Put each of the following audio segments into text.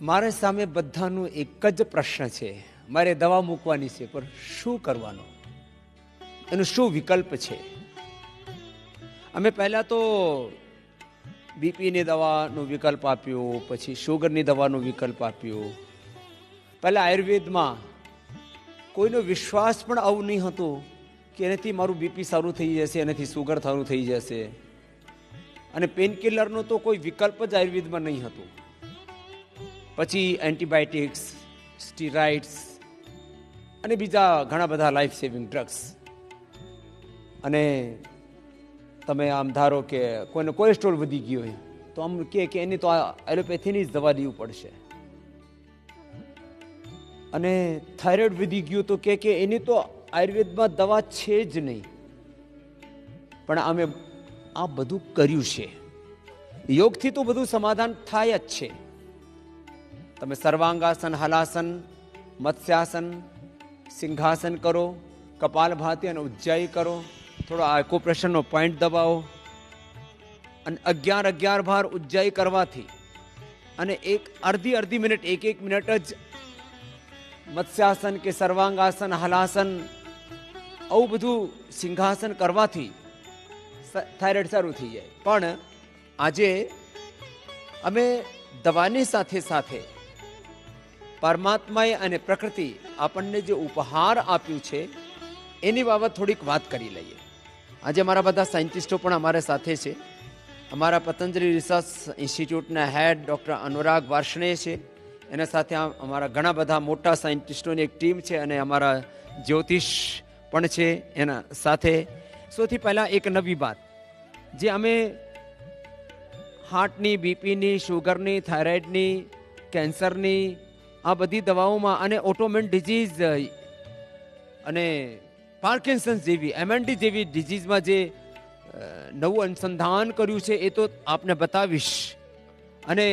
મારે સામે બધાનું એક જ પ્રશ્ન છે, મારે દવા મૂકવાની છે, પણ શું કરવાનું, એનો શું વિકલ્પ છે? અમે પહેલા તો બીપીની દવાનો વિકલ્પ આપ્યો, પછી શુગરની દવાનો વિકલ્પ આપ્યો. પહેલા આયુર્વેદમાં કોઈનો વિશ્વાસ પણ આવું નહીં હતો કે એનાથી મારું બીપી સારું થઈ જશે, એનાથી સુગર સારું થઈ જશે. અને પેનકિલરનો તો કોઈ વિકલ્પ જ આયુર્વેદમાં નહીં હતું. પછી એન્ટીબાયોટિક્સ, સ્ટીરોઇડ્સ અને બીજા ઘણા બધા લાઈફ સેવિંગ ડ્રગ્સ. અને તમે આમ ધારો કે કોઈને કોલેસ્ટ્રોલ વધી ગયો હોય તો આમ કે એની તો એલોપેથીની જ દવા દેવું પડશે. અને થાઇરોઇડ વધી ગયું તો કે એની તો આયુર્વેદમાં દવા છે જ નહીં. પણ અમે આ બધું કર્યું છે. યોગથી તો બધું સમાધાન થાય જ છે. તમે સર્વાંગાસન, હલાસન, મત્સ્યાસન, સિંહાસન કરો, કપાલભાતિ અને ઉજ્જાઈ કરો, થોડો આકોપ્રેશરનો પોઈન્ટ દબાવો અને 11 ભાર ઉજ્જાઈ કરવાથી અને અડધી મિનિટ, એક મિનિટ જ મત્સ્યાસન કે સર્વાંગાસન, હલાસન, આવું બધું સિંહાસન કરવાથી થાઇરોઇડ સારું થઈ જાય. પણ આજે અમે દવાની સાથે સાથે પરમાત્માએ અને પ્રકૃતિ આપણને જે ઉપહાર આપ્યું છે એની બાબત થોડીક વાત કરી લઈએ. આજે અમારા બધા સાયન્ટિસ્ટો પણ અમારા સાથે છે. અમારા પતંજલિ રિસર્ચ ઇન્સ્ટિટ્યૂટના હેડ ડૉક્ટર અનુરાગ વાર્ષ્ણેય છે. એના સાથે અમારા ઘણા બધા મોટા સાયન્ટિસ્ટોની એક ટીમ છે અને અમારા જ્યોતિષ પણ છે એના સાથે. સૌથી પહેલાં એક નવી વાત, જે અમે હાર્ટની, બીપીની, શુગરની, થાઇરોઇડની, કેન્સરની આ બધી દવાઓમાં અને ઓટોમેન ડિઝીઝ અને પાર્કિન્સન્સ જેવી, એમએનડી જેવી ડિઝીઝમાં જે નવું અનુસંધાન કર્યું છે એ તો આપને બતાવીશ. અને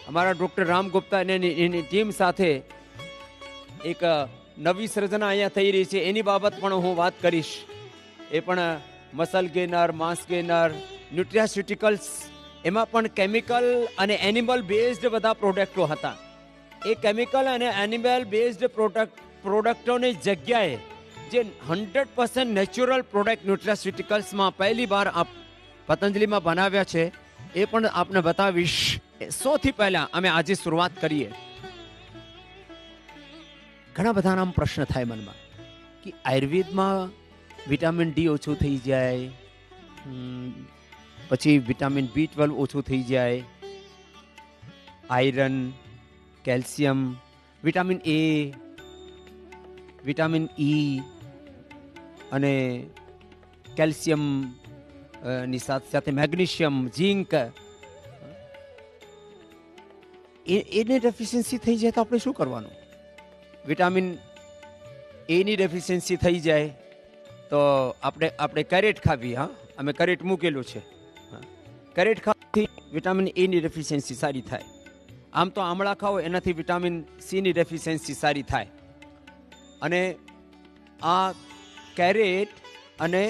અમારા ડૉક્ટર રામ ગુપ્તા અને એની ટીમ સાથે એક નવી સર્જના અહીંયા થઈ રહી છે, એની બાબત પણ હું વાત કરીશ. એ પણ મસલ ગેનર, માસ ગેનર, ન્યુટ્રાસ્યુટિકલ્સ, એમાં પણ કેમિકલ અને એનિમલ બેઝડ બધા પ્રોડક્ટો હતા. એ કેમિકલ અને એનિમલ બેઝડ પ્રોડક્ટોની જગ્યાએ જે 100% નેચરલ પ્રોડક્ટ ન્યુટ્રાસ્યુટિકલ્સમાં પહેલી વાર પતંજલિમાં બનાવ્યા છે એ પણ આપને બતાવીશ. સૌથી પહેલા અમે આજે શરૂઆત કરીએ. ઘણા બધાના આમ પ્રશ્ન થાય મનમાં કે આયુર્વેદમાં વિટામિન ડી ઓછું થઈ જાય, પછી વિટામિન B12 ઓછું થઈ જાય, iron, calcium, vitamin A, vitamin E અને કેલ્શિયમ ની સાથે સાથે મેગ્નેશિયમ, ઝીંક, એની ડેફિશિયન્સી થઈ જાય તો આપણે શું કરવાનું? વિટામિન A ની ડેફિશિયન્સી થઈ જાય તો આપણે કેરેટ ખાવી. હા, અમે કેરેટ મૂકેલું છે. કેરેટ ખાવાથી વિટામિન A ની ડેફિશિયન્સી સારી થાય. આમ તો આમળા ખાઓ એનાથી વિટામિન C ની ડેફિશિયન્સી સારી થાય. અને આ કેરેટ અને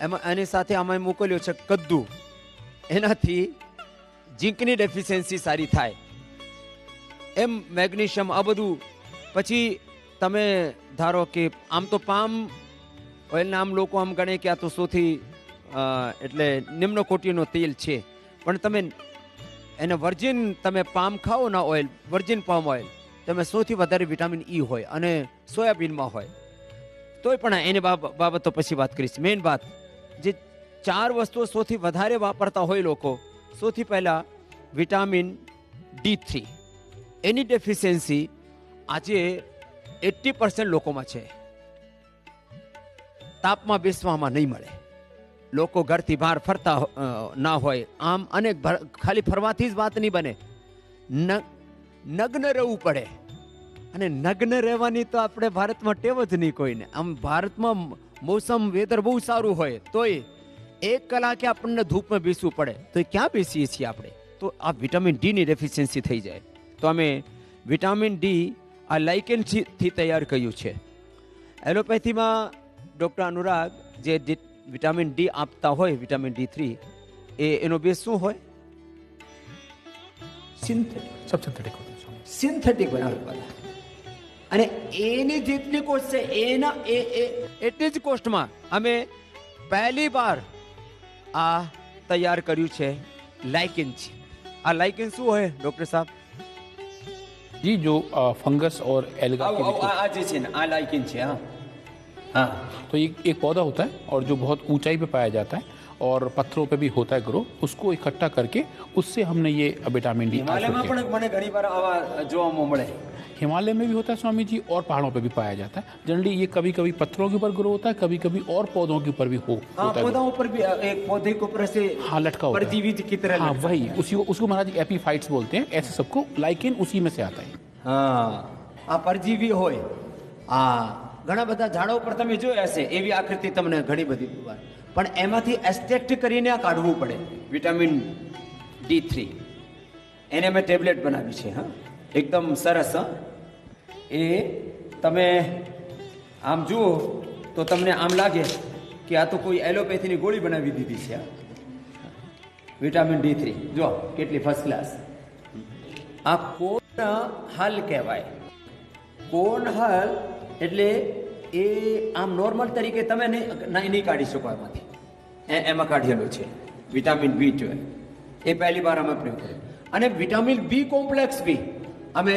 એમાં એની સાથે આમાં મોકલ્યો છે કદ્દુ, એનાથી ઝીંકની ડેફિશિયન્સી સારી થાય. એમ મેગ્નેશિયમ, આ બધું. પછી તમે ધારો કે આમ તો પામ ઓઇલના આમ લોકો આમ ગણે કે આ તો સૌથી એટલે નિમ્ન કોટીનું તેલ છે, પણ તમે એને વર્જિન તમે પામ ખાઓ ના ઓઇલ, વર્જિન પામ ઓઇલ, તમે સૌથી વધારે વિટામિન E હોય અને સોયાબીનમાં હોય. તોય પણ એની બાબત તો પછી વાત કરીશ. મેઇન વાત, જે 4 વસ્તુઓ સૌથી વધારે વાપરતા હોય લોકો, સૌથી પહેલા વિટામિન D3, એની ડેફિશિયન્સી આજે 80% લોકોમાં છે. તાપમાં બેસવામાં નહીં મળે, લોકો ઘરથી બહાર ફરતા ના હોય, આમ અને ખાલી ફરવાથી જ વાત નહીં બને, નગ્ન રહેવું પડે. અને નગ્ન રહેવાની તો આપણે ભારતમાં ટેવ જ નહીં કોઈને. આમ ભારતમાં મોસમ, વેધર બહુ સારું હોય તોય 1 કલાકે આપણને ધૂપમાં બેસવું પડે, તો ક્યાં બેસીએ છીએ આપણે? તો આ વિટામિન ડી ની ડેફિશિયન્સી થઈ જાય. તો અમે વિટામિન ડી આ લાઇકેનથી તૈયાર કર્યું છે. એલોપેથીમાં ડૉક્ટર અનુરાગ જે વિટામિન ડી આપતા હોય, વિટામિન D3, એનો બેઝ શું હોય? સિન્થેટિક, सब सिंथेटिक होते हैं स्वामी। સિન્થેટિક બનાવી બધા. અને એની જેટલી કોસ્ટ છે એના એટલી જ કોસ્ટમાં અમે પહેલી વાર આ તૈયાર કર્યું છે લાઇકેન છે. આ લાઇકેન શું હોય ડોક્ટર સાહેબ? जी जो फंगस और एल्गा के बीच આ જે છે ને આ લાઇકેન છે. હા हाँ तो ये एक पौधा होता है और जो बहुत ऊंचाई पे पाया जाता है और पत्थरों पे भी होता है ग्रो, उसको इकट्ठा करके उससे हमने ये विटामिन डी। હિમાલયમાં પણ મને ઘણી વાર આવા જોવા મળે. हिमालय में भी होता है स्वामी जी और पहाड़ों पे भी पाया जाता है। जनरली ये कभी कभी पत्थरों के ऊपर ग्रो होता है, कभी कभी और पौधों के ऊपर भी हाँ होता है। पौधों ऊपर भी एक पौधे के ऊपर से हाँ लटका होता है। परजीवी की तरह हाँ लटका। वही उसी उसको महाराज एपीफाइट्स बोलते हैं। ऐसे सबको लाइकेन उसी में से आता है। હા આ પરજીવી હોય. આ ઘણા બધા ઝાડો ઉપર તમે જોયા હશે એવી આકૃતિ તમને ઘણી બધી વાર, પણ એમાંથી એક્સટ્રેક્ટ કરીને આ કાઢવું પડે વિટામિન D3. એને મેં ટેબ્લેટ બનાવી છે. હા એકદમ સરસ. હા એ તમે આમ જુઓ તો તમને આમ લાગે કે આ તો કોઈ એલોપેથીની ગોળી બનાવી દીધી છે. વિટામિન D3 જો કેટલી ફર્સ્ટ ક્લાસ. આ કોન હલ કહેવાય. કોન હલ એટલે એ આમ નોર્મલ તરીકે તમે નહીં કાઢી શકો એમાંથી. એમાં કાઢેલો છે વિટામિન B12. એ પહેલી વાર અમે પ્રયોગ કર્યો. અને વિટામિન B કોમ્પ્લેક્સ બી અમે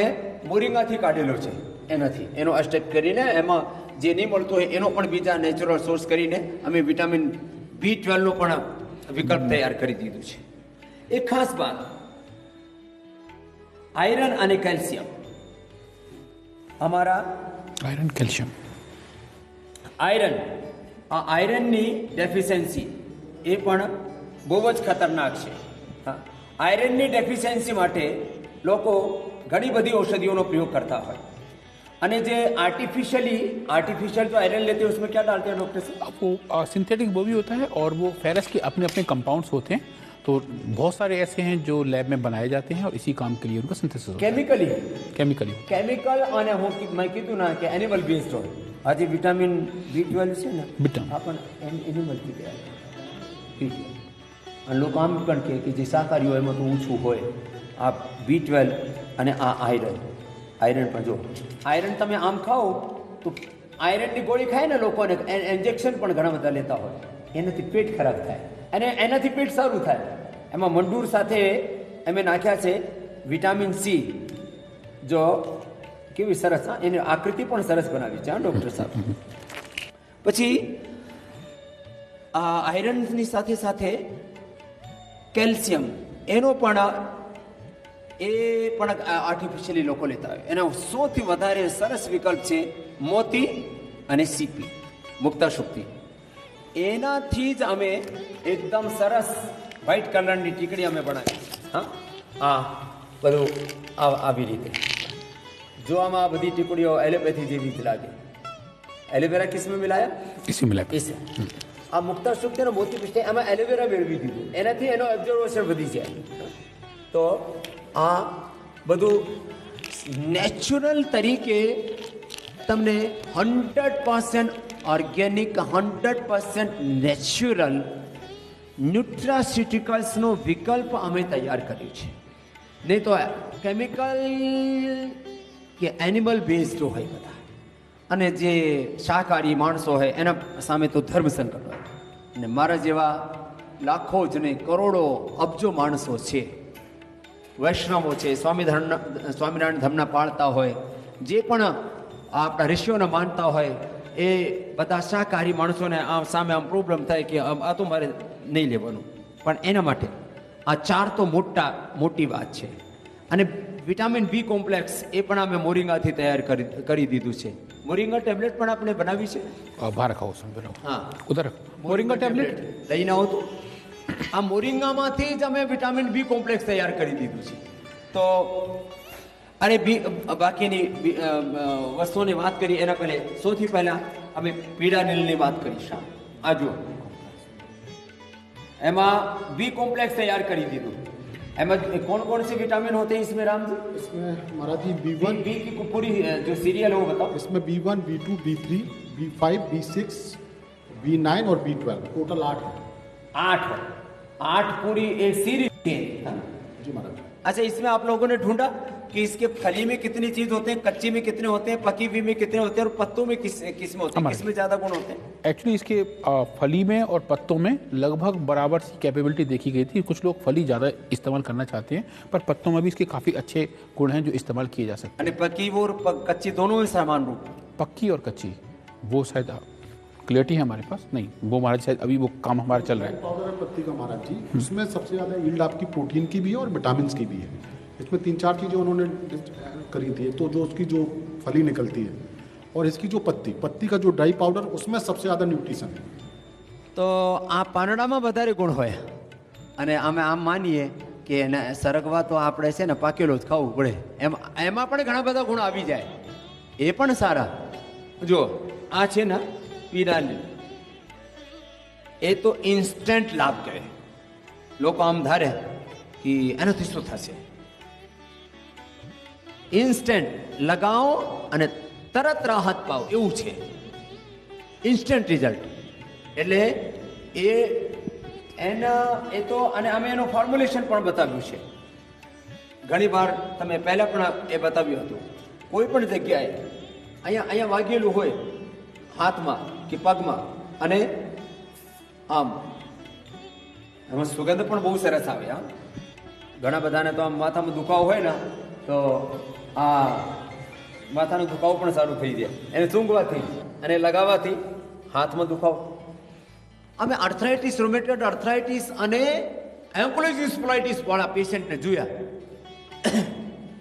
મોરિંગાથી કાઢેલો છે. એનાથી એનો એક્સટ્રેક્ટ કરીને એમાં જે નહીં મળતું હોય એનો પણ બીજા નેચરલ સોર્સ કરીને અમે વિટામિન B12 નો પણ વિકલ્પ તૈયાર કરી દીધું છે. એક ખાસ વાત, આયરન અને કેલ્શિયમ અમારા आयरन कैल्शियम આયરન આ આયરનની ડેફિશિયન્સી એ પણ બહુ જ ખતરનાક છે. હા આયરનની ડેફિશિયન્સી માટે લોકો ઘણી બધી ઔષધિઓનો પ્રયોગ કરતા હોય. અને જે आर्टिफिशियल जो आयरन लेते हैं उसमें क्या डालते हैं डॉक्टर साहब? अब वो सिंथेटिक वो भी होता है और वो फेरस के अपने अपने कंपाउंड्स होते हैं। तो बहुत सारे ऐसे हैं जो लैब में बनाए जाते हैं और इसी काम के लिए उनका सिंथेसिस होता है। કેમિકલી અને હું મેં કીધું ના કે એનિમલ બેઝડ હોય. આજે વિટામિન B12 છે ને વિટામિન. આ પણ એનિમલથી તૈયાર B12. અને લોકો આમ પણ કહે કે જે શાકાહારી હોય એમાં તો ઓછું હોય. આ B12 અને આ આયરન પણ જો આયરન તમે આમ ખાઓ તો આયરનની ગોળી ખાય ને લોકોને ઇન્જેક્શન પણ ઘણા બધા લેતા હોય. એનાથી પેટ ખરાબ થાય અને એનાથી પેટ સારું થાય. એમાં મંડૂર સાથે અમે નાખ્યા છે વિટામિન C. જો કેવી સરસ. હા એની આકૃતિ પણ સરસ બનાવી છે. હા ડૉક્ટર સાહેબ. પછી આ આયરનની સાથે સાથે કેલ્શિયમ એનો પણ આર્ટિફિશિયલી લોકો લેતા હોય. એનો સૌથી વધારે સરસ વિકલ્પ છે મોતી અને સીપી મુક્તા શક્તિ. એનાથી જ અમે એકદમ સરસ વ્હાઇટ કલરની ટીકડી અમે બનાવી. હા આ બધું આવી રીતે જોવામાં આ બધી ટીકડીઓ એલોપેથી જેવી જ લાગે. એલોવેરા કિસમાં મિલાયા इसी में लैब એસે આ મુક્તા શક્તિ અને મોતી પિસ્તે એમાં એલોવેરા મેળવી દીધું. એનાથી એનો એબ્ઝોર્વેશન વધી જાય. તો આ બધું નેચરલ તરીકે તમને 100% ઓર્ગેનિક 100% નેચરલ ન્યુટ્રાસ્યુટિકલ્સનો વિકલ્પ અમે તૈયાર કર્યું છે. નહીં તો કેમિકલ કે એનિમલ બેઝડ હોય બધા. અને જે શાકાહારી માણસો હોય એના સામે તો ધર્મ સંકટ હોય. અને મારા જેવા લાખો જ નહીં કરોડો અબજો માણસો છે, વૈષ્ણવો છે, સ્વામિનારાયણ ધર્મના પાળતા હોય, જે પણ આપણા ઋષિઓને માનતા હોય, એ બધા શાકાહારી માણસોને આ સામે આમ પ્રોબ્લેમ થાય કે આ તો મારે નહીં લેવાનું. પણ એના માટે આ ચાર તો મોટી વાત છે. અને વિટામિન B કોમ્પ્લેક્સ એ પણ અમે મોરિંગાથી તૈયાર કરી દીધું છે. મોરિંગા ટેબ્લેટ પણ આપણે બનાવી છે. बाहर रखा हो समझ रहा હા हूँ उधर मोरिंगा टेबलेट લઈને આવો તો આ મોરિંગામાંથી જ અમે વિટામિન B કોમ્પ્લેક્સ તૈયાર કરી દીધું છે. તો અરે બાકીની વસ્તુઓની વાત કરી એના પહેલે સૌથી પહેલા અમે પીળા નીલની વાત કરીશું. આ જુઓ એમાં B કોમ્પ્લેક્સ तैयार કરી દીધું. एम कौन कौन से विटामिन होते हैं इसमें राम जी? इसमें हमारा जी B1 बी की पूरी जो सीरियल है वो बताओ. इसमें B1, B2, B3, B5, B6, B9 और B12 टोटल 8 है. 8 पूरी एक सीरीज है. जी महाराज. अच्छा, इसमें आप लोगों ने ढूंढा कि इसके फली में कितनी चीज होते हैं, कच्ची में कितने होते हैं, पकी हुई में कितने होते हैं, और पत्तों में किस में होते हैं, किसमें ज्यादा गुण होते हैं? एक्चुअली इसके फली में और पत्तों में लगभग बराबर सी कैपेबिलिटी देखी गई थी। कुछ लोग फली ज़्यादा इस्तेमाल करना चाहते हैं, पर पत्तों में भी इसके काफ़ी अच्छे गुण हैं जो इस्तेमाल किए जा सकते અને પકી और कच्ची दोनों में समान रूप? हैं। पक्की और कच्ची वो शायद क्लियरिटी है हमारे पास नहीं, वो महाराज शायद अभी वो काम हमारा चल रहा है। पाउडर है पत्ती का महाराज जी, उसमें सबसे ज़्यादा यील्ड आपकी प्रोटीन की भी है और विटामिन की भी है। इसमें 3-4 चीज़ें उन्होंने करी थी। तो जो उसकी जो फली निकलती है और इसकी जो पत्ती का जो ड्राई पाउडर, उसमें सबसे ज़्यादा न्यूट्रिशन है। તો આ પાંદડામાં વધારે ગુણ હોય, અને અમે આમ માનીએ કે એને સરગવા તો આપણે છે ને પાકેલો જ ખાવું પડે, એમાં પણ ઘણા બધા ગુણ આવી જાય, એ પણ સારા. જો આ છે ને પીડાની, એ તો ઇન્સ્ટન્ટ લાભ કહેવાય. લોકો આમ ધારે કે એનાથી શું થશે, ઇન્સ્ટન્ટ લગાવો અને તરત રાહત પાવો એવું છે, ઇન્સ્ટન્ટ રિઝલ્ટ. એટલે એ તો અને અમે એનું ફોર્મ્યુલેશન પણ બતાવ્યું છે. ઘણી વાર તમે પહેલા પણ એ બતાવ્યું હતું. કોઈ પણ જગ્યાએ અહીંયા વાગેલું હોય હાથમાં કે પગમાં, અને આમ એમાં સુગંધ પણ બહુ સરસ આવે. હા, ઘણા બધાને તો આમ માથામાં દુખાવો હોય ને, તો આ માથાનો દુખાવો પણ સારું થઈ જાય એને સૂંઘવાથી અને લગાવવાથી. હાથમાં દુખાવો, અમે આર્થરાઇટિસ, રોમેટોઇડ આર્થરાઇટિસ અને એન્કોલોજિસ સ્પોલાઇટિસ વાળા પેશન્ટને જોયા,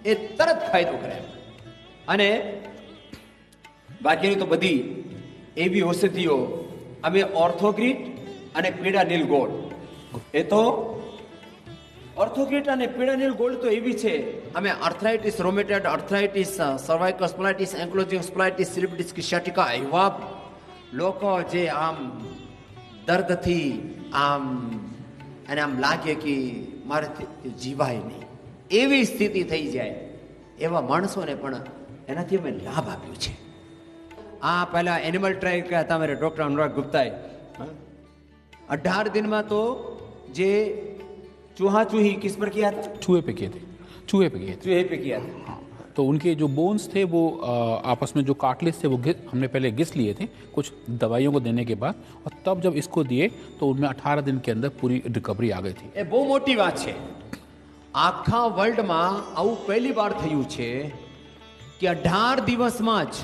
એ તરત ફાયદો કરે. અને બાકીની તો બધી એવી ઔષધિઓ અમે ઓર્થોગ્રીટ અને પીડાનીલ ગોળ, એ તો ઓર્થોગ્રીટ અને પીડાનીલ ગોળ તો એવી છે, અમે આર્થરાઇટિસ, રોમેટોઇડ આર્થરાઇટિસ, સર્વાઇકલ સ્પોલાઇટિસ, એન્કોલોજિસ સ્પોલાઇટિસ, સિલિપિડિસ શિયાટિકા, એવા લોકો જે આમ દર્દથી આમ એને આમ લાગે કે મારાથી જીવાય નહીં એવી સ્થિતિ થઈ જાય, એવા માણસોને પણ એનાથી અમે લાભ આપ્યો છે. આ પહેલા એનિમલ ટ્રાયલ કહ્યા હતા મારે ડૉક્ટર અનુરાગ ગુપ્તાએ. 18 दिन में तो जे चूहा चूही किस पर किया था? चूहे पे किए थे। चूहे पे किया था. हाँ, तो उनके जो बोन्स थे वो आपस में जो कार्टिलेज थे वो हमने पहले घिस लिए थे कुछ दवाइयों को देने के बाद, और तब जब इसको दिए तो उनमें 18 दिन के अंदर पूरी रिकवरी आ गई थी. એ બહુ મોટી વાત છે. આખા વર્લ્ડમાં આવું પહેલી વાર થયું છે કે 18 દિવસમાં જ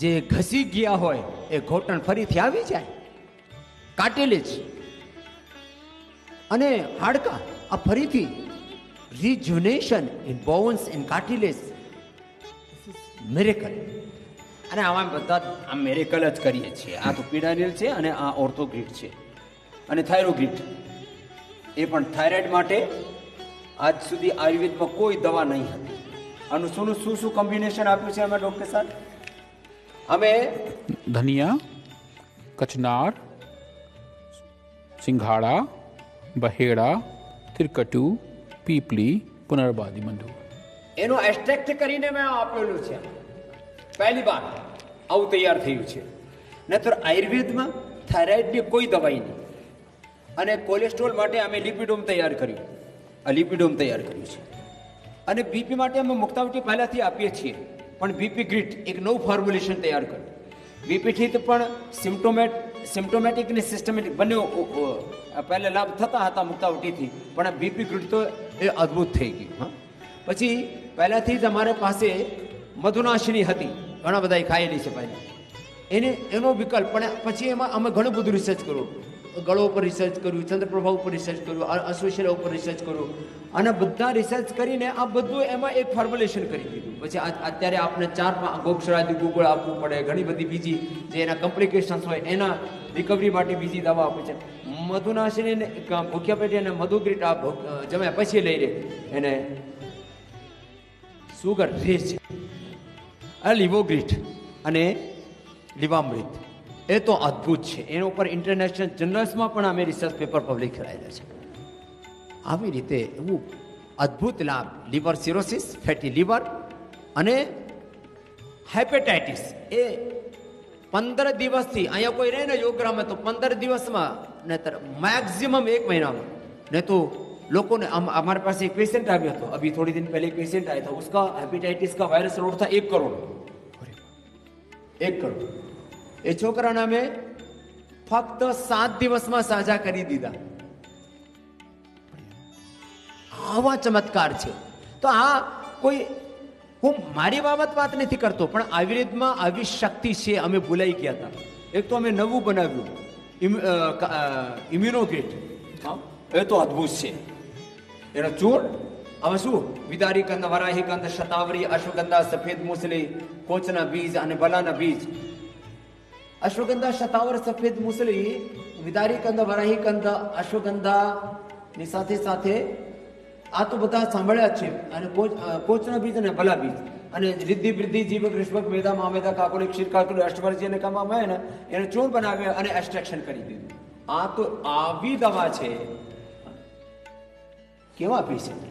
જે ઘસી ગયા હોય એ ઘોટણ ફરીથી આવી જાય. કાર્ટિલેજ અને હાડકા આ ફરીથી rejuvenation in bones in cartilage, miracle. અને આમાં બધા આ મિરેકલ જ કરીએ છીએ. આ તો પીડાનિલ છે અને આ ઓર્થોગ્રીટ છે અને થાઇરોગ્રીટ. એ પણ થાઇરોઇડ માટે આજ સુધી આયુર્વેદમાં કોઈ દવા નહીં હતી. આનું શું કોમ્બિનેશન આપ્યું છે અમે ડૉક્ટર સાહેબ? અમે धनिया, कचनार, सिंघाड़ा, बहेड़ा, तिरकटू, पीपली, पुनर्बादी मंडू એનો એક્સ્ટ્રેક્ટ કરીને મેં આપેલું છે. પહેલી વાર આવું તૈયાર થયું છે. નહીતર આયુર્વેદમાં થાઇરોઇડની કોઈ દવાઈ નહીં. અને કોલેસ્ટ્રોલ માટે અમે લિપિડોમ તૈયાર કર્યું. આ લિપિડોમ તૈયાર કર્યું છે. અને બીપી માટે અમે મુક્તાવટી પહેલાંથી આપીએ છીએ, પણ બીપી ગ્રીટ એક નવું ફોર્મ્યુલેશન તૈયાર કર્યું. બીપીથી તો પણ સિમ્પ્ટોમેટિક અને સિસ્ટમેટિક બંને પહેલાં લાભ થતા હતા મુક્તાવટીથી, પણ બીપી ગ્રીટ તો એ અદ્ભુત થઈ ગયું. હા, પછી પહેલાંથી જ અમારે પાસે મધુનાશિની હતી, ઘણા બધા ખાયેલી છે પહેલાં. એનો વિકલ્પ, પણ પછી એમાં અમે ઘણું બધું રિસર્ચ કર્યું. ગળો ઉપર રિસર્ચ કર્યું, ચંદ્રપ્રભા ઉપર રિસર્ચ કર્યું, અશ્વશિલા ઉપર રિસર્ચ કર્યું, અને બધા રિસર્ચ કરીને આ બધું એમાં એક ફોર્મ્યુલેશન કરી દીધું. પછી અત્યારે આપણે 4-5 ગોક્ષરાદી ગુગળ આપવું પડે, ઘણી બધી બીજી જે એના કોમ્પ્લિકેશન્સ હોય એના રિકવરી માટે બીજી દવા આપે છે. મધુનાશિની ભૂખ્યા પેટે અને મધુગ્રીટ આ જમ્યા પછી લઈ લે એને સુગર રહે છે. આ લિવોગ્રીટ અને લિવામૃત એ તો અદ્ભુત છે. એના ઉપર ઇન્ટરનેશનલ જર્નલ્સમાં પણ અમે રિસર્ચ પેપર પબ્લિક કરાયેલા છે. આવી રીતે એવું અદ્ભુત લાભ લીવર સિરોસિસ, ફેટી લીવર અને હેપેટાઇટિસ એ 15 દિવસથી અહીંયા કોઈ રહે ને યોગરામે તો 15 દિવસમાં, નહીતર મેક્સિમમ 1 મહિનામાં, ને તો लोगों ने हमारे पास एक पेशेंट आ गया था, अभी थोड़ी दिन पहले एक पेशेंट आया था, उसका हेपेटाइटिस का वायरस लोड था 1 करोड़। 1 करोड़। એ છોકરાને અમે ફક્ત 7 દિવસમાં સાજા કરી દીધા. આવા ચમત્કાર છે. તો આ કોઈ હું મારી બાબત વાત નથી કરતો, પણ આયુર્વેદમાં આવી શક્તિ છે. અમે ભૂલાઈ ગયા હતા. એક તો અમે નવું બનાવ્યું ઇમ્યુનોકેટ, એ તો અદ્ભુત છે. એનો ચૂર્ણ આમાં શું વિદારી કંદ, વરાહી કંદ, શતાવરી, અશ્વગંધા, સફેદ મૂસલી, કોચના બીજ અને બલાના બીજ. અશ્વગંધા, શતાવર, સફેદ મૂસલી, વિદારી કંદ, વરાહી કંદ, અશ્વગંધા ની સાથે સાથે આ તો બધા સાંભળ્યા જ છે. અને કોચના બીજ અને ભલા બીજ અને રિદ્ધિ વૃદ્ધિ જીવક રિશ્વક મેદા મામેદા કાકોલી ક્ષીર કાકોલી અષ્ટવર્જી અને કમામાં આવે ને એને ચૂર્ણ બનાવ્યા અને એક્સ્ટ્રેક્શન કરી દીધું. આ તો આવી દવા છે. કેવા પેશન્ટ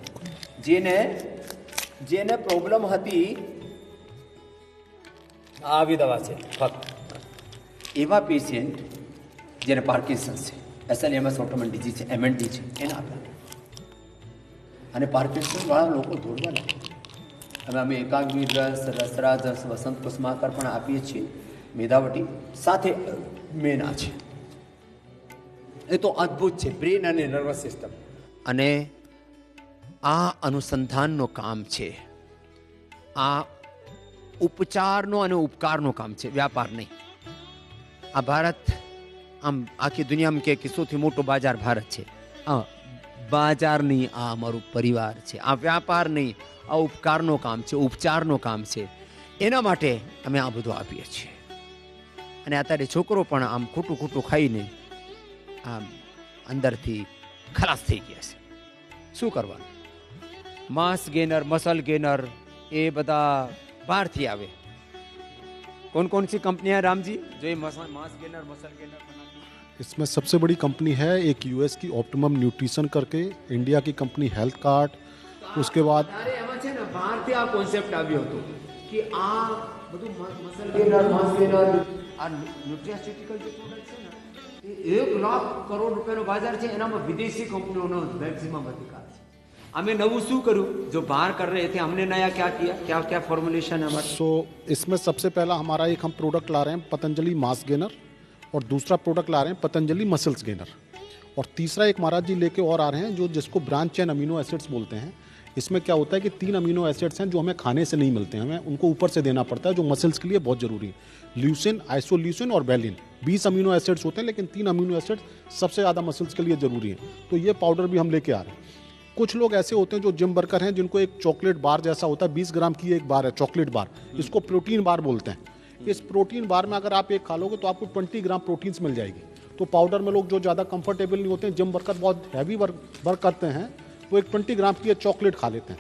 જેને પ્રોબ્લેમ હતી, આવી દવા છે ફક્ત. એવા પેશન્ટ જેને પાર્કિન્સન્સ છે, એસએલએમએસ ઓટોમેન ડિઝીઝ છે, એમએનડી છે, એના આપણા અને પાર્કિન્સન્સ વાળા લોકો દોડવા લાગે. હવે અમે એકાગ્નિ રસ, રસરાજ, વસંત કુસમાકર પણ આપીએ છીએ, મેધાવટી સાથે મેના છે. એ તો અદ્ભુત છે, બ્રેન અને નર્વસ સિસ્ટમ. અને આ અનુસંધાનનો કામ છે, આ ઉપચારનો અને ઉપકારનો કામ છે, વ્યાપાર નહીં. આ ભારત આમ આખી દુનિયામાં કે સૌથી મોટો બાજાર ભારત છે. બાજાર નહીં, આ અમારું પરિવાર છે. આ વ્યાપાર નહીં, આ ઉપકારનો કામ છે, ઉપચારનો કામ છે. એના માટે અમે આ બધું આપીએ છીએ. અને અત્યારે છોકરો પણ આમ ખોટું ખોટું ખાઈને આમ અંદરથી ખલાસ થઈ ગયા છે. શું કરવાનું? માસ ગેનર, મસલ ગેનર એ બધા બહારથી આવે. कौन कौन सी कंपनियां राम जी जो ये मास गेनर, मसल गेनर बनाती है? इसमें सबसे बड़ी कंपनी है एक यूएस की ऑप्टिमम न्यूट्रिशन करके, इंडिया की कंपनी हेल्थ कार्ड, उसके बाद એમાં છે ને બહારથી આ કોન્સેપ્ટ આવ્યો હતો કે આ બધું મસલ ગેનર, માસ ગેનર, આ ન્યુટ્રાસ્યુટિકલ જે પ્રોડક્ટ છે ને એ 1 લાખ કરોડ રૂપિયાનો બજાર છે. એનામાં વિદેશી કંપનીઓનો મેક્સિમમ અધિકાર છે. हमें नवू शू करूं जो बाहर कर रहे थे, हमने नया क्या किया, क्या क्या फॉर्मुलेशन है हमारा? सो इसमें सबसे पहला हमारा एक हम प्रोडक्ट ला रहे हैं पतंजलि मास गेनर, और दूसरा प्रोडक्ट ला रहे हैं पतंजलि मसल्स गेनर, और तीसरा एक महाराज जी लेके और आ रहे हैं जो जिसको ब्रांच चेन अमीनो एसिड्स बोलते हैं. इसमें क्या होता है कि 3 अमीनो एसिड्स हैं जो हमें खाने से नहीं मिलते हैं, हमें उनको ऊपर से देना पड़ता है, जो मसल्स के लिए बहुत ज़रूरी है. ल्यूसिन, आइसोल्यूसिन और वैलिन 20 अमीनो एसिड्स होते हैं, लेकिन 3 अमीनो एसिड्स सबसे ज़्यादा मसल्स के लिए ज़रूरी है. तो ये पाउडर भी हम लेके आ रहे हैं. कुछ लोग ऐसे होते हैं जो जिम वर्कर हैं जिनको एक चॉकलेट बार जैसा होता है, 20 ग्राम की एक बार है चॉकलेट बार, इसको प्रोटीन बार बोलते हैं. इस प्रोटीन बार में अगर आप एक खा लोगे तो आपको 20 ग्राम प्रोटीन्स मिल जाएगी. तो पाउडर में लोग जो ज़्यादा कंफर्टेबल नहीं होते हैं, जिम वर्कर बहुत हैवी वर्क करते हैं, वो एक 20 ग्राम की एक चॉकलेट खा लेते हैं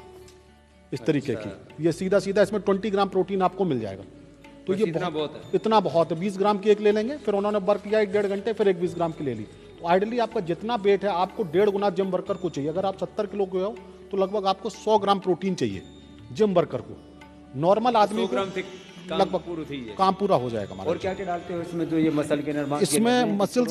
इस तरीके की. ये सीधा सीधा इसमें 20 ग्राम प्रोटीन आपको मिल जाएगा. तो ये इतना बहुत है. 20 ग्राम की एक ले लेंगे, फिर उन्होंने वर्क किया 1-1.5 घंटे, फिर एक 20 ग्राम की ले ली. तो आइडियली आपका जितना वेट है आपको 1.5 गुना जिम वर्कर को चाहिए. अगर आप 70 किलो के हो तो लगभग आपको 100 ग्राम प्रोटीन चाहिए जिम वर्कर को. नॉर्मल आदमी को लगभग काम पूरा हो जाएगा. और क्या क्या डालते हो इसमें जो ये मसल गेनर, इसमें मसल्स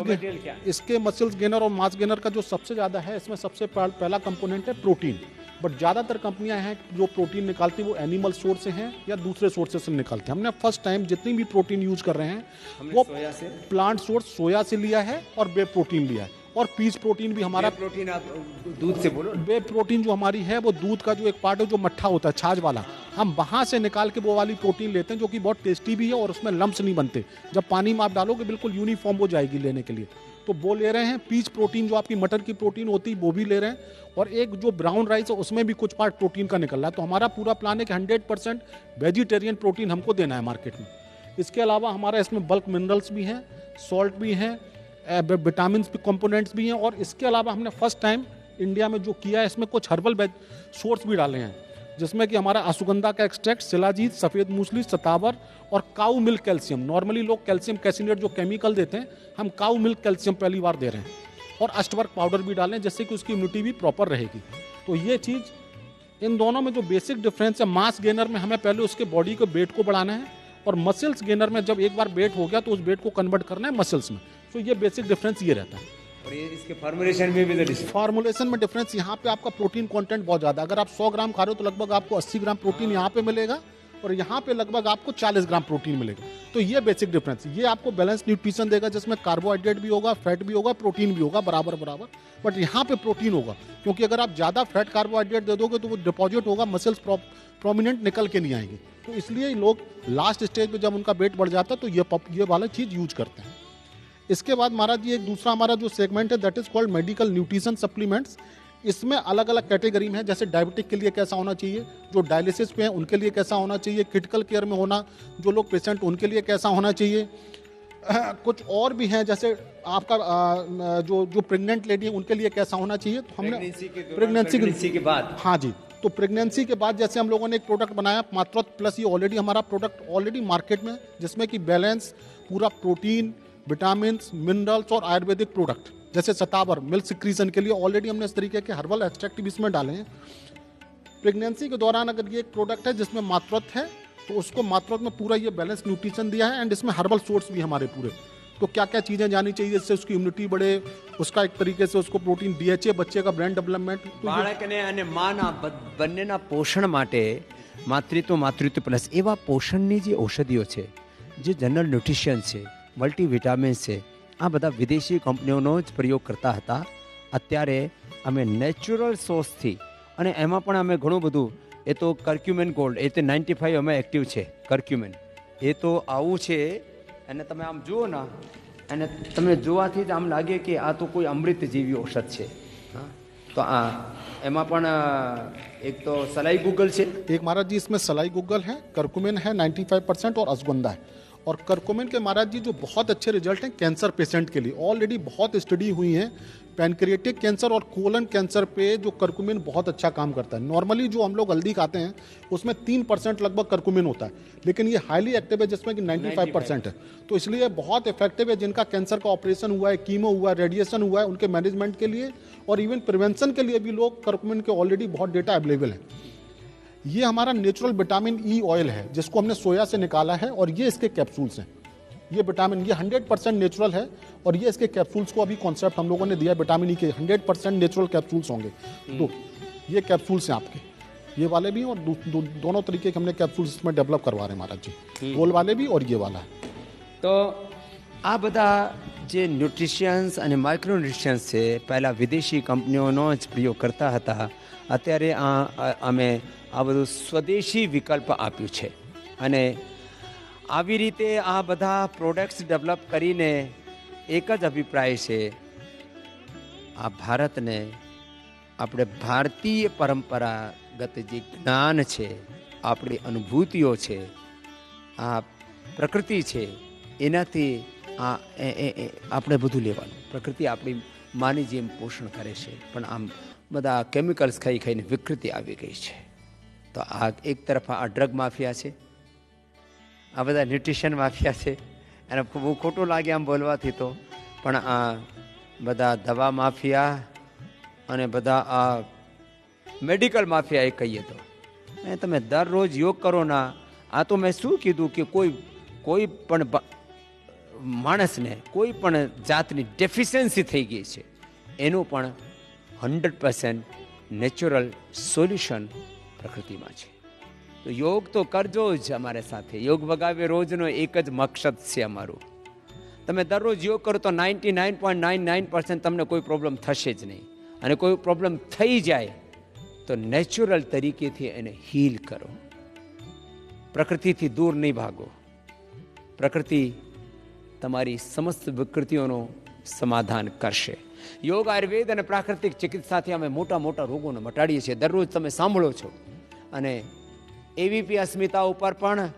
इसके मसल्स गेनर और मास गेनर का जो सबसे ज़्यादा है, इसमें सबसे पहला कंपोनेंट है प्रोटीन. बट ज़्यादातर कंपनियां हैं जो प्रोटीन निकालती हैं वो एनिमल सोर्स से हैं या दूसरे सोर्सेस से निकालते हैं. हमने फर्स्ट टाइम जितनी भी प्रोटीन यूज कर रहे हैं वो प्लांट सोर्स सोया से लिया है और बे प्रोटीन लिया है. और पीस प्रोटीन भी हमारा, प्रोटीन आप दूध से बोलो, बे प्रोटीन जो हमारी है वो दूध का जो एक पार्ट है जो मट्ठा होता है छाछ वाला, हम वहाँ से निकाल के वो वाली प्रोटीन लेते हैं जो कि बहुत टेस्टी भी है और उसमें लम्स नहीं बनते. जब पानी में आप डालोगे बिल्कुल यूनिफॉर्म हो जाएगी लेने के लिए. तो वो ले रहे हैं. पीच प्रोटीन जो आपकी मटर की प्रोटीन होती है वो भी ले रहे हैं. और एक जो ब्राउन राइस है उसमें भी कुछ पार्ट प्रोटीन का निकल रहा है. तो हमारा पूरा प्लान है कि 100% वेजिटेरियन प्रोटीन हमको देना है मार्केट में. इसके अलावा हमारा इसमें बल्क मिनरल्स भी हैं, सॉल्ट भी हैं, विटामिन कंपोनेंट्स भी हैं. और इसके अलावा हमने फर्स्ट टाइम इंडिया में जो किया है इसमें कुछ हर्बल सोर्स भी डाले हैं, जिसमें कि हमारा अश्वगंधा का एक्सट्रैक्ट, शिलाजीत, सफ़ेद मूसली, सतावर और काऊ मिल्क कैल्शियम. नॉर्मली लोग कैल्शियम कैसिनेट जो केमिकल देते हैं, हम काऊ मिल्क कैल्शियम पहली बार दे रहे हैं. और अष्टवर्क पाउडर भी डालें जिससे कि उसकी इम्यूनिटी भी प्रॉपर रहेगी. तो ये चीज़, इन दोनों में जो बेसिक डिफरेंस है, मास गेनर में हमें पहले उसके बॉडी के वेट को बढ़ाना है, और मसल्स गेनर में जब एक बार वेट हो गया तो उस वेट को कन्वर्ट करना है मसल्स में. तो ये बेसिक डिफरेंस ये रहता है. और ये इसके फॉर्मुलेशन में भी तो फॉर्मुलेशन में डिफरेंस, यहाँ पे आपका प्रोटीन कंटेंट बहुत ज़्यादा, अगर आप 100 ग्राम खा रहे हो तो लगभग आपको 80 ग्राम प्रोटीन यहाँ पे मिलेगा और यहाँ पे लगभग आपको 40 ग्राम प्रोटीन मिलेगा। तो ये बेसिक डिफरेंस, ये आपको बैलेंस न्यूट्रिशन देगा जिसमें कार्बोहाइड्रेट भी होगा, फैट भी होगा, प्रोटीन भी होगा बराबर बराबर, बट यहाँ पे प्रोटीन होगा क्योंकि अगर आप ज़्यादा फैट कार्बोहाइड्रेट दे दोगे तो वो डिपॉजिट होगा, मसल्स प्रोमिनेंट निकल के नहीं आएंगे। तो इसलिए लोग लास्ट स्टेज पे जब उनका वेट बढ़ जाता है तो ये वाला चीज़ यूज करते हैं। इसके बाद महाराज ये एक दूसरा हमारा जो सेगमेंट है that is called medical nutrition supplements. इसमें अलग अलग कैटेगरी में है, जैसे डायबिटिक के लिए कैसा होना चाहिए, जो डायलिसिस पे हैं उनके लिए कैसा होना चाहिए, क्रिटिकल केयर में होना जो लोग पेशेंट उनके लिए कैसा होना चाहिए। कुछ और भी हैं जैसे आपका जो प्रेग्नेंट लेडी है उनके लिए कैसा होना चाहिए। तो हमने प्रेगनेंसी के बाद, हाँ जी, तो प्रेगनेंसी के बाद जैसे हम लोगों ने एक प्रोडक्ट बनाया मातृत्व प्लस, ये ऑलरेडी हमारा प्रोडक्ट ऑलरेडी मार्केट में, जिसमें कि बैलेंस पूरा प्रोटीन, विटामिन, मिनरल्स और आयुर्वेदिक प्रोडक्ट जैसे शतावर मिल्क सिक्रीशन के लिए ऑलरेडी हमने इस तरीके के हर्बल एक्सट्रैक्ट भी इसमें डाले हैं। प्रेगनेंसी के दौरान अगर ये एक प्रोडक्ट है जिसमें मातृत्व है तो उसको मातृत्व में पूरा ये बैलेंस न्यूट्रिशन दिया है एंड इसमें हर्बल सोर्स भी हमारे पूरे। तो क्या क्या चीज़ें जानी चाहिए जिससे उसकी इम्यूनिटी बढ़े, उसका एक तरीके से उसको प्रोटीन, डीएचए, बच्चे का ब्रेन डेवलपमेंट, બાળકને અને માના બંનેના પોષણ માટે માતૃત્વ પ્લસ એવા પોષણની જે ઔષધિઓ છે, જે જનરલ ન્યુટ્રિશન છે, મલ્ટીવિટામિન્સ છે, આ બધા વિદેશી કંપનીઓનો જ પ્રયોગ કરતા હતા. અત્યારે અમે નેચરલ સોર્સથી અને એમાં પણ અમે ઘણું બધું, એ તો કર્ક્યુમેન ગોલ્ડ, એ તો 95 અમે એક્ટિવ છે કર્ક્યુમેન, એ તો આવું છે. અને તમે આમ જુઓ ને અને તમે જોવાથી જ આમ લાગે કે આ તો કોઈ અમૃત જેવી ઔષધ છે. હા, તો આ એમાં પણ એક તો સલાઈ ગૂગલ છે, एक महाराज जी इसमें सलाई गूगल है, कर्कुमिन है 95% और अश्वगंधा है। और कर्कुमिन के महाराज जी जो बहुत अच्छे रिजल्ट हैं कैंसर पेशेंट के लिए, ऑलरेडी बहुत स्टडी हुई हैं पैनक्रिएटिक कैंसर और कोलन कैंसर पे जो कर्कुमिन बहुत अच्छा काम करता है। नॉर्मली जो हम लोग हल्दी खाते हैं उसमें 3% लगभग कर्कुमिन होता है, लेकिन ये हाईली एक्टिव है जिसमें कि 95% है। तो इसलिए बहुत इफेक्टिव है। जिनका कैंसर का ऑपरेशन हुआ है, कीमो हुआ है, रेडिएशन हुआ है, उनके मैनेजमेंट के लिए और इवन प्रिवेंशन के लिए भी लोग कर्कुमिन के ऑलरेडी बहुत डेटा अवेलेबल है। ये हमारा नेचुरल विटामिन ई ऑयल है जिसको हमने सोया से निकाला है और ये इसके कैप्सूल्स हैं। ये विटामिन, ये 100% नेचुरल है और ये इसके कैप्सूल्स को अभी कॉन्सेप्ट हम लोगों ने दिया है, विटामिन ई के 100% नेचुरल कैप्सूल्स होंगे। तो ये कैप्सूल्स हैं आपके, ये वाले भी और दोनों तरीके के हमने कैप्सूल्स इसमें डेवलप करवा रहे हैं महाराज जी, गोल वाले भी और ये वाला है। તો આ બધા જે ન્યુટ્રિશન્સ અને માઇક્રોન્યુટ્રિશન્સ છે પહેલાં વિદેશી કંપનીઓનો જ પ્રયોગ કરતા હતા. અત્યારે અમે આ બધું સ્વદેશી વિકલ્પ આપ્યું છે અને આવી રીતે આ બધા પ્રોડક્ટ્સ ડેવલપ કરીને એક જ અભિપ્રાય છે, આ ભારતને આપણે ભારતીય પરંપરાગત જે જ્ઞાન છે, આપણી અનુભૂતિઓ છે, આ પ્રકૃતિ છે, એનાથી આપણે બધું લેવાનું. પ્રકૃતિ આપણી માની જેમ પોષણ કરે છે, પણ આમ બધા કેમિકલ્સ ખાઈ ખાઈને વિકૃતિ આવી ગઈ છે. તો આ એક તરફ આ ડ્રગ માફિયા છે, આ બધા ન્યુટ્રિશન માફિયા છે, અને બહુ ખોટું લાગે આમ બોલવાથી તો, પણ આ બધા દવા માફિયા અને બધા આ મેડિકલ માફિયા એ કહીએ તો. તમે દરરોજ योग કરો ના, આ તો મેં શું કીધું કે કોઈ પણ માણસને કોઈ પણ જાતની ડેફિશિયન્સી થઈ ગઈ છે, એનું પણ 100% નેચરલ સોલ્યુશન પ્રકૃતિમાં છે. તો યોગ તો કરજો જ અમારે સાથે. યોગ વગાવે રોજનો એક જ મકસદ છે અમારું. તમે દરરોજ યોગ કરો તો 99.99% તમને કોઈ પ્રોબ્લેમ થશે જ નહીં, અને કોઈ પ્રોબ્લેમ થઈ જાય તો નેચરલ તરીકેથી એને હીલ કરો. પ્રકૃતિથી દૂર નહીં ભાગો. પ્રકૃતિ તમારી સમસ્ત વિકૃતિઓનો સમાધાન કરશે. યોગ, આયુર્વેદ અને પ્રાકૃતિક ચિકિત્સાથી અમે મોટા મોટા રોગોને મટાડીએ છીએ. દરરોજ તમે સાંભળો છો. અને એવીપી અસ્મિતા ઉપર પણ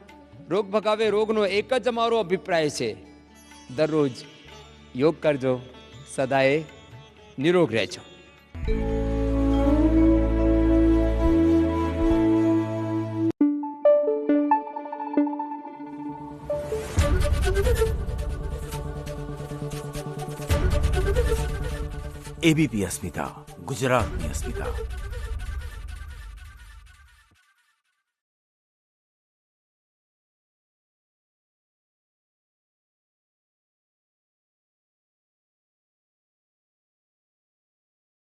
રોગ ભગાવે રોગનો એક જ અમારો અભિપ્રાય છે, દરરોજ યોગ કરજો, સદાય નિરોગ રહેજો. एबीपी अस्मिता, गुजरातની अस्मिता.